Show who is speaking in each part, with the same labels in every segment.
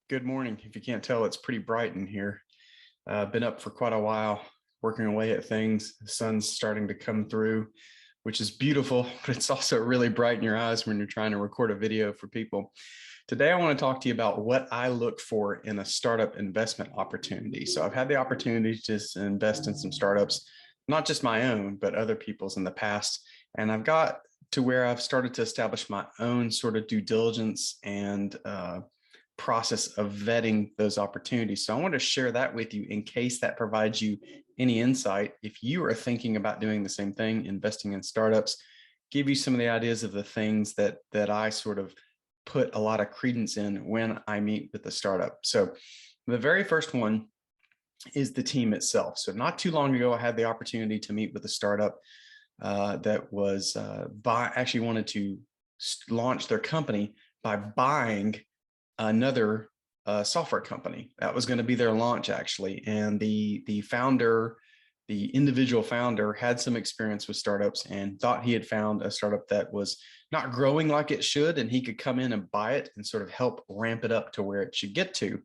Speaker 1: Good morning. If you can't tell, it's pretty bright in here. Been up for quite a while, working away at things. The sun's starting to come through, which is beautiful, but it's also really bright in your eyes when you're trying to record a video for people. Today, I want to talk to you about what I look for in a startup investment opportunity. So I've had the opportunity to invest in some startups, not just my own, but other people's in the past. And I've got to where I've started to establish my own sort of due diligence and process of vetting those opportunities. So I want to share that with you in case that provides you any insight. If you are thinking about doing the same thing, investing in startups, give you some of the ideas of the things that I sort of put a lot of credence in when I meet with the startup. So the very first one is the team itself. So not too long ago, I had the opportunity to meet with a startup that was actually wanted to launch their company by buying another software company. That was going to be their launch, actually. And the founder, the individual founder, had some experience with startups and thought he had found a startup that was not growing like it should, and he could come in and buy it and sort of help ramp it up to where it should get to.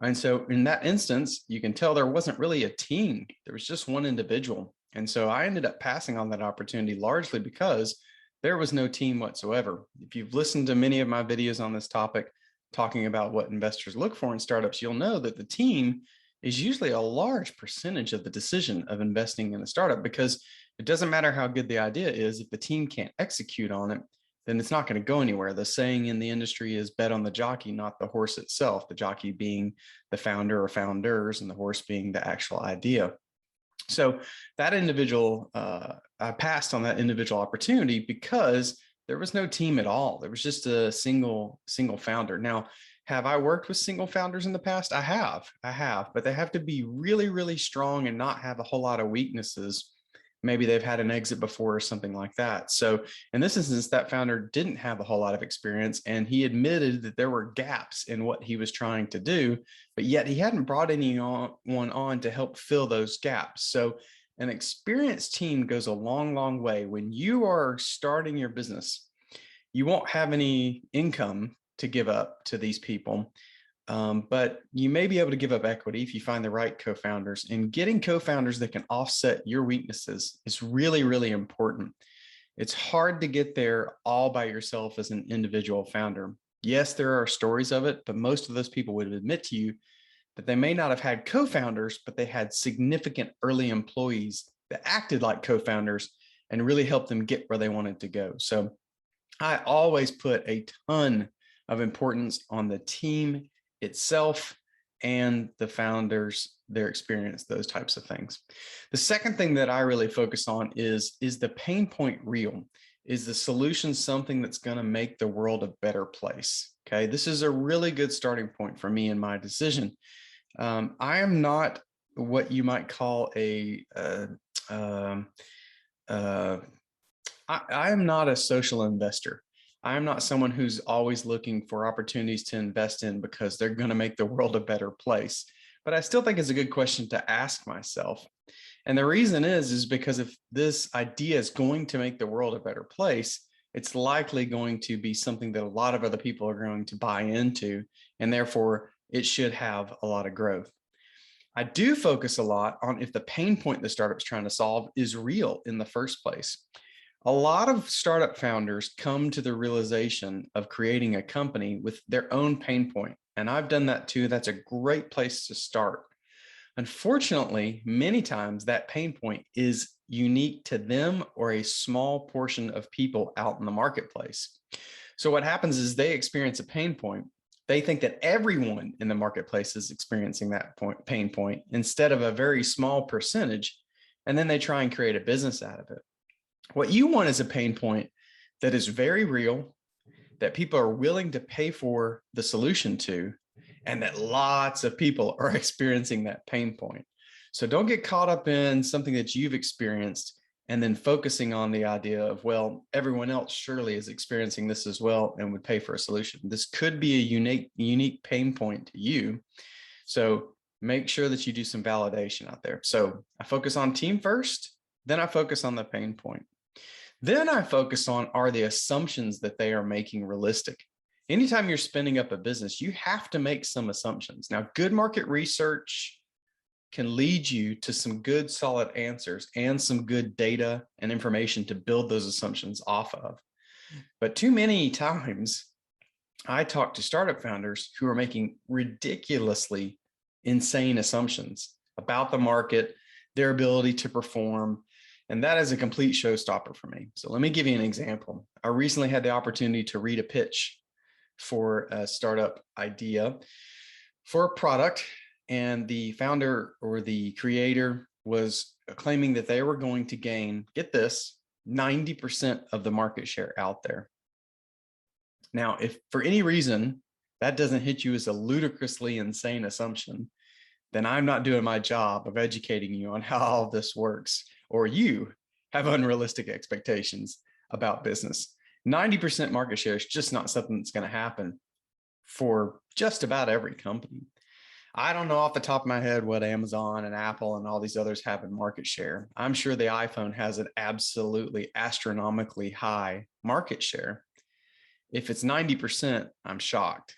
Speaker 1: And so in that instance, you can tell there wasn't really a team. There was just one individual. And so I ended up passing on that opportunity largely because there was no team whatsoever. If you've listened to many of my videos on this topic, talking about what investors look for in startups, you'll know that the team is usually a large percentage of the decision of investing in a startup, because it doesn't matter how good the idea is. If the team can't execute on it, then it's not going to go anywhere. The saying in the industry is bet on the jockey, not the horse itself, the jockey being the founder or founders and the horse being the actual idea. So that individual, I passed on that individual opportunity because there was no team at all. There was just a single founder. Now, have I worked with single founders in the past? I have, but they have to be really, really strong and not have a whole lot of weaknesses. Maybe they've had an exit before or something like that. So in this instance, that founder didn't have a whole lot of experience, and he admitted that there were gaps in what he was trying to do, but yet he hadn't brought anyone on to help fill those gaps. So an experienced team goes a long, long way. When you are starting your business, you won't have any income to give up to these people. But you may be able to give up equity if you find the right co-founders, and getting co-founders that can offset your weaknesses is really, really important. It's hard to get there all by yourself as an individual founder. Yes, there are stories of it, but most of those people would admit to you that they may not have had co-founders, but they had significant early employees that acted like co-founders and really helped them get where they wanted to go. So I always put a ton of importance on the team itself and the founders, their experience, those types of things. The second thing that I really focus on is the pain point real? Is the solution something that's going to make the world a better place? Okay, this is a really good starting point for me in my decision. I am not what you might call I am not a social investor. I'm not someone who's always looking for opportunities to invest in because they're going to make the world a better place. But I still think it's a good question to ask myself. And the reason is because if this idea is going to make the world a better place, it's likely going to be something that a lot of other people are going to buy into, and therefore it should have a lot of growth. I do focus a lot on if the pain point the startup's trying to solve is real in the first place. A lot of startup founders come to the realization of creating a company with their own pain point. And I've done that too. That's a great place to start. Unfortunately, many times that pain point is unique to them or a small portion of people out in the marketplace. So what happens is they experience a pain point. They think that everyone in the marketplace is experiencing that pain point instead of a very small percentage. And then they try and create a business out of it. What you want is a pain point that is very real, that people are willing to pay for the solution to, and that lots of people are experiencing that pain point. So don't get caught up in something that you've experienced and then focusing on the idea of, well, everyone else surely is experiencing this as well and would pay for a solution. This could be a unique pain point to you. So make sure that you do some validation out there. So I focus on team first, then I focus on the pain point. Then I focus on, are the assumptions that they are making realistic? anytime you're spinning up a business, you have to make some assumptions. Now, good market research can lead you to some good solid answers and some good data and information to build those assumptions off of. But too many times I talk to startup founders who are making ridiculously insane assumptions about the market, their ability to perform, and that is a complete showstopper for me. So let me give you an example. I recently had the opportunity to read a pitch for a startup idea for a product, and the founder or the creator was claiming that they were going to gain, get this, 90% of the market share out there. Now, if for any reason that doesn't hit you as a ludicrously insane assumption, then I'm not doing my job of educating you on how all this works, or you have unrealistic expectations about business. 90% market share is just not something that's going to happen for just about every company. I don't know off the top of my head what Amazon and Apple and all these others have in market share. I'm sure the iPhone has an absolutely astronomically high market share. If it's 90%, I'm shocked.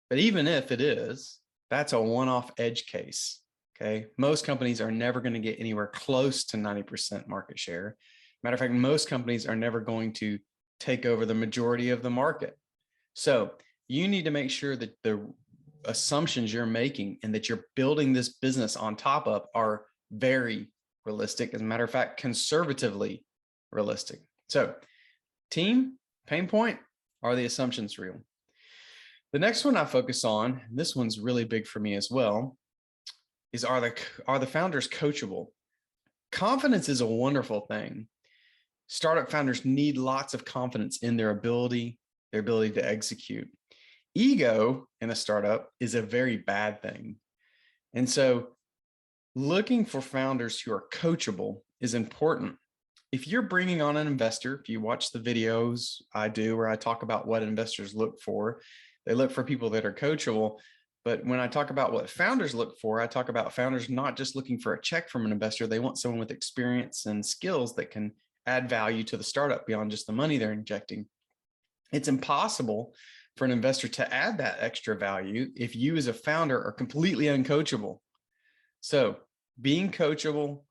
Speaker 1: But even if it is, that's a one-off edge case. Okay. Most companies are never going to get anywhere close to 90% market share. Matter of fact, most companies are never going to take over the majority of the market. So you need to make sure that the assumptions you're making and that you're building this business on top of are very realistic. As a matter of fact, conservatively realistic. So team, pain point, are the assumptions real? The next one I focus on, and this one's really big for me as well, is are the founders coachable? Confidence is a wonderful thing. Startup founders need lots of confidence in their ability to execute. Ego in a startup is a very bad thing. And so looking for founders who are coachable is important. If you're bringing on an investor, if you watch the videos I do where I talk about what investors look for, they look for people that are coachable. But when I talk about what founders look for, I talk about founders not just looking for a check from an investor. They want someone with experience and skills that can add value to the startup beyond just the money they're injecting. It's impossible for an investor to add that extra value if you as a founder are completely uncoachable. So being coachable,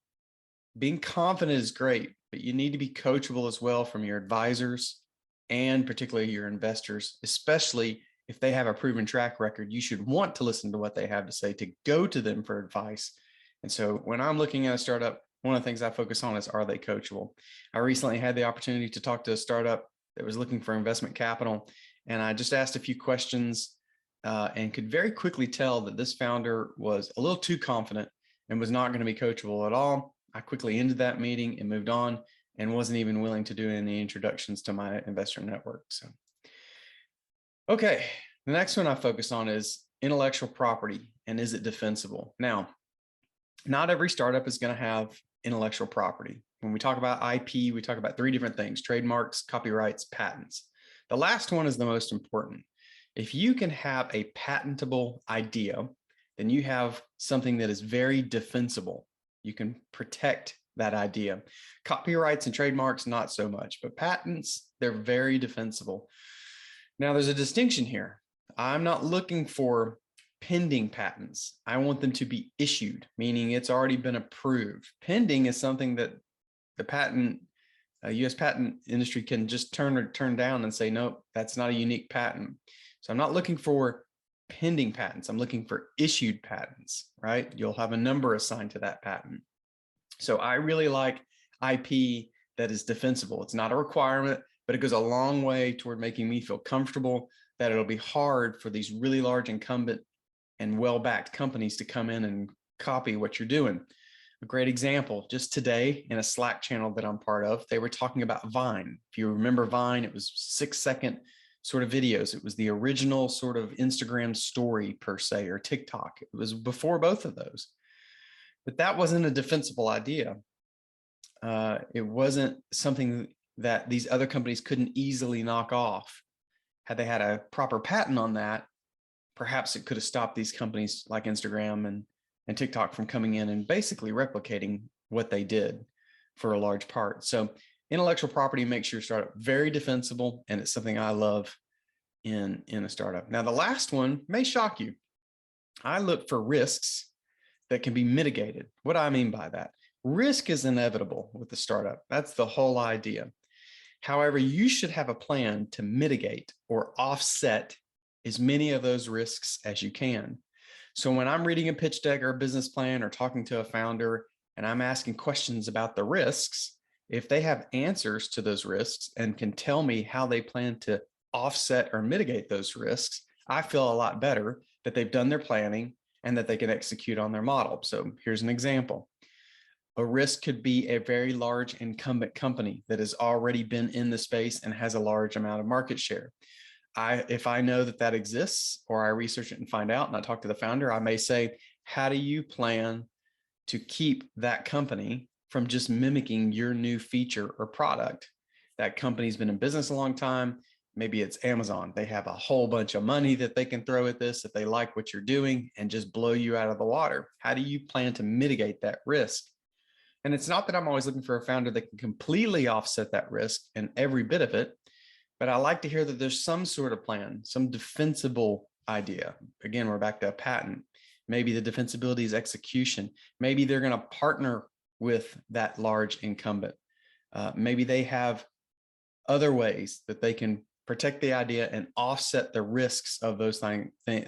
Speaker 1: being confident is great, but you need to be coachable as well from your advisors and particularly your investors, especially if they have a proven track record. You should want to listen to what they have to say, to go to them for advice. And so when I'm looking at a startup, one of the things I focus on is, are they coachable? I recently had the opportunity to talk to a startup that was looking for investment capital. And I just asked a few questions and could very quickly tell that this founder was a little too confident and was not going to be coachable at all. I quickly ended that meeting and moved on and wasn't even willing to do any introductions to my investor network. So, okay, the next one I focus on is intellectual property and is it defensible? Now, not every startup is going to have intellectual property. When we talk about IP, we talk about three different things: trademarks, copyrights, patents. The last one is the most important. If you can have a patentable idea, then you have something that is very defensible. You can protect that idea. Copyrights and trademarks, not so much, but patents, they're very defensible. Now, there's a distinction here. I'm not looking for pending patents. I want them to be issued, meaning it's already been approved. Pending is something that the US patent industry can just turn down and say, nope, that's not a unique patent. So I'm not looking for pending patents. I'm looking for issued patents, right? You'll have a number assigned to that patent. So I really like IP that is defensible. It's not a requirement, but it goes a long way toward making me feel comfortable that it'll be hard for these really large incumbent and well-backed companies to come in and copy what you're doing. A great example, just today in a Slack channel that I'm part of, they were talking about Vine. If you remember Vine, it was 6-second sort of videos. It was the original sort of Instagram story per se, or TikTok. It was before both of those. But that wasn't a defensible idea. It wasn't something that these other companies couldn't easily knock off. Had they had a proper patent on that, perhaps it could have stopped these companies like Instagram and TikTok from coming in and basically replicating what they did for a large part. So intellectual property makes your startup very defensible, and it's something I love in a startup. Now, the last one may shock you. I look for risks that can be mitigated. What do I mean by that? Risk is inevitable with the startup. That's the whole idea. However, you should have a plan to mitigate or offset as many of those risks as you can. So when I'm reading a pitch deck or a business plan or talking to a founder and I'm asking questions about the risks, if they have answers to those risks and can tell me how they plan to offset or mitigate those risks, I feel a lot better that they've done their planning and that they can execute on their model. So here's an example. A risk could be a very large incumbent company that has already been in the space and has a large amount of market share. If I know that that exists, or I research it and find out and I talk to the founder, I may say, how do you plan to keep that company from just mimicking your new feature or product? That company's been in business a long time. Maybe it's Amazon. They have a whole bunch of money that they can throw at this if they like what you're doing and just blow you out of the water. How do you plan to mitigate that risk? And it's not that I'm always looking for a founder that can completely offset that risk and every bit of it, but I like to hear that there's some sort of plan, some defensible idea. Again, we're back to a patent. Maybe the defensibility is execution. Maybe they're going to partner with that large incumbent. Maybe they have other ways that they can protect the idea and offset the risks of those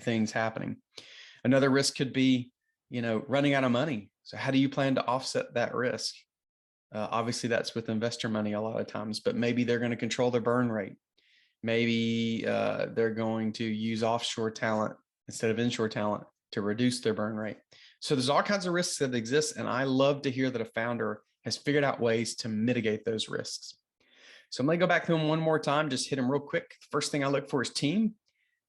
Speaker 1: things happening. Another risk could be, running out of money. So how do you plan to offset that risk? Obviously, that's with investor money a lot of times, but maybe they're going to control their burn rate. Maybe they're going to use offshore talent instead of inshore talent to reduce their burn rate. So there's all kinds of risks that exist, and I love to hear that a founder has figured out ways to mitigate those risks. So I'm going to go back to them one more time, just hit them real quick. The first thing I look for is team.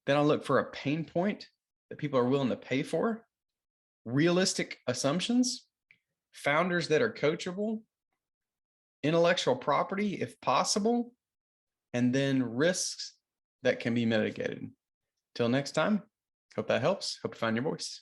Speaker 1: Then I look for a pain point that people are willing to pay for, realistic assumptions, founders that are coachable, intellectual property if possible, and then risks that can be mitigated. Till next time, hope that helps. Hope you find your voice.